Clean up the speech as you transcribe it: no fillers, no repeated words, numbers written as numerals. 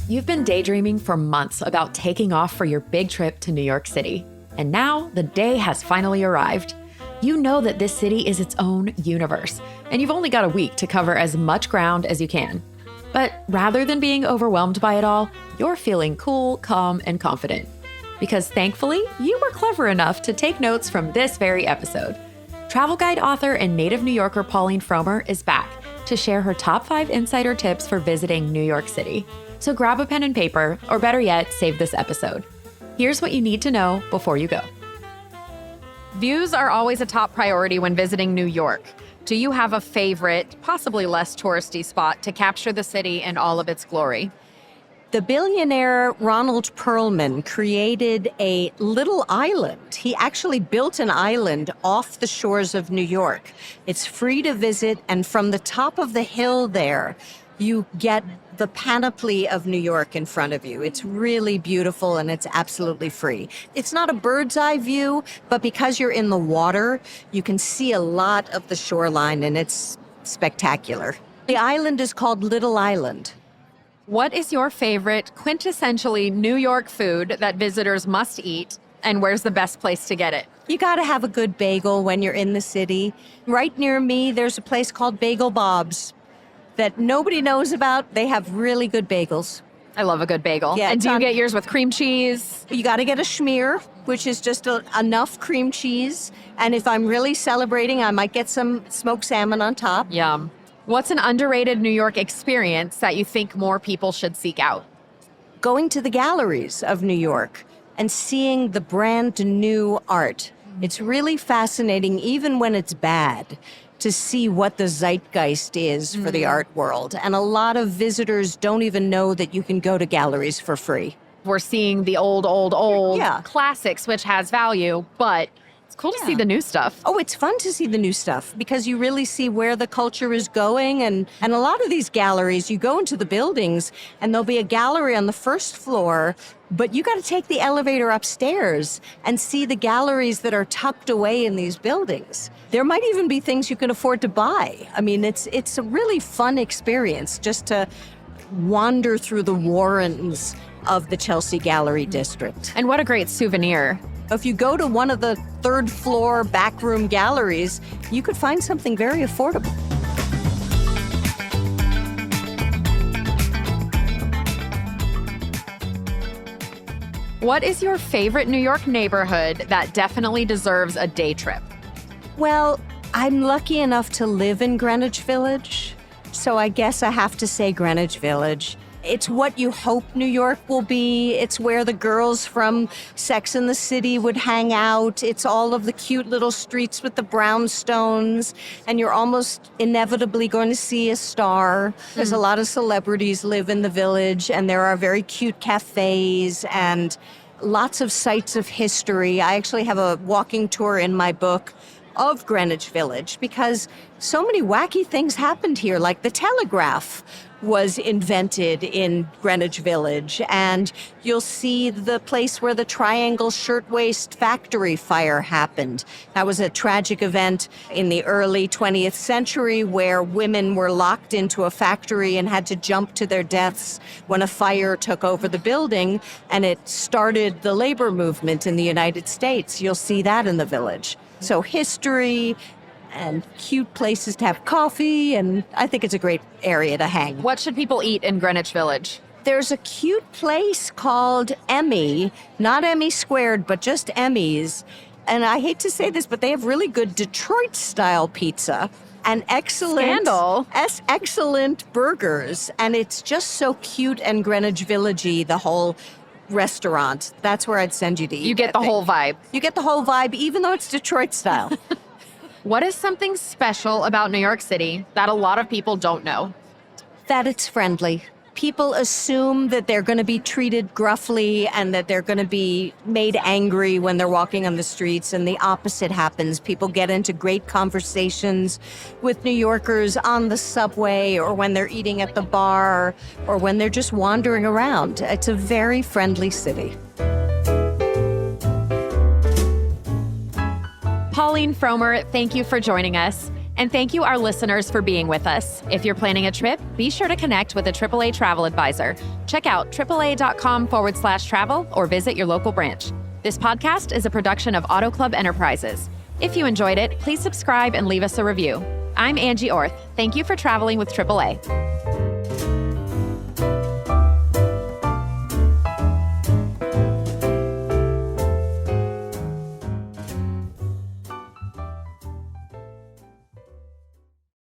You've been daydreaming for months about taking off for your big trip to New York City. And now the day has finally arrived. You know that this city is its own universe, and you've only got a week to cover as much ground as you can. But rather than being overwhelmed by it all, you're feeling cool, calm, and confident. Because thankfully, you were clever enough to take notes from this very episode. Travel guide author and native New Yorker Pauline Frommer is back to share her top 5 insider tips for visiting New York City. So grab a pen and paper, or better yet, save this episode. Here's what you need to know before you go. Views are always a top priority when visiting New York. Do you have a favorite, possibly less touristy spot to capture the city in all of its glory? The billionaire Ronald Perlman created a little island. He actually built an island off the shores of New York. It's free to visit, and from the top of the hill there, you get the panoply of New York in front of you. It's really beautiful, and it's absolutely free. It's not a bird's eye view, but because you're in the water, you can see a lot of the shoreline, and it's spectacular. The island is called Little Island. What is your favorite, quintessentially New York food that visitors must eat, and where's the best place to get it? You got to have a good bagel when you're in the city. Right near me, there's a place called Bagel Bob's that nobody knows about. They have really good bagels. I love a good bagel. Yeah, and do you get yours with cream cheese? You got to get a schmear, which is just enough cream cheese. And if I'm really celebrating, I might get some smoked salmon on top. Yum. What's an underrated New York experience that you think more people should seek out? Going to the galleries of New York and seeing the brand new art. It's really fascinating, even when it's bad, to see what the zeitgeist is for the art world. And a lot of visitors don't even know that you can go to galleries for free. We're seeing the old classics, which has value, but it's cool to see the new stuff. Oh, it's fun to see the new stuff because you really see where the culture is going. And a lot of these galleries, you go into the buildings and there'll be a gallery on the first floor, but you got to take the elevator upstairs and see the galleries that are tucked away in these buildings. There might even be things you can afford to buy. I mean, it's a really fun experience just to wander through the warrens of the Chelsea Gallery District. And what a great souvenir. If you go to one of the third floor backroom galleries, you could find something very affordable. What is your favorite New York neighborhood that definitely deserves a day trip? Well, I'm lucky enough to live in Greenwich Village, so I guess I have to say Greenwich Village. It's what you hope New York will be. It's where the girls from Sex and the City would hang out. It's all of the cute little streets with the brownstones, and you're almost inevitably going to see a star. There's a lot of celebrities live in the village, and there are very cute cafes and lots of sites of history. I actually have a walking tour in my book of Greenwich Village because so many wacky things happened here, like the telegraph was invented in Greenwich Village, and you'll see the place where the Triangle Shirtwaist Factory fire happened. That was a tragic event in the early 20th century where women were locked into a factory and had to jump to their deaths when a fire took over the building, and it started the labor movement in the United States. You'll see that in the village. So history and cute places to have coffee, and I think it's a great area to hang. What should people eat in Greenwich Village? There's a cute place called Emmy, not Emmy Squared, but just Emmy's. And I hate to say this, but they have really good Detroit-style pizza and excellent burgers. And it's just so cute and Greenwich Village-y, the whole restaurant. That's where I'd send you to eat. You get the whole vibe. You get the whole vibe, even though it's Detroit style. What is something special about New York City that a lot of people don't know? That it's friendly. People assume that they're going to be treated gruffly and that they're going to be made angry when they're walking on the streets, and the opposite happens. People get into great conversations with New Yorkers on the subway or when they're eating at the bar or when they're just wandering around. It's a very friendly city. Pauline Frommer, thank you for joining us. And thank you, our listeners, for being with us. If you're planning a trip, be sure to connect with a AAA travel advisor. Check out AAA.com/travel or visit your local branch. This podcast is a production of Auto Club Enterprises. If you enjoyed it, please subscribe and leave us a review. I'm Angie Orth. Thank you for traveling with AAA.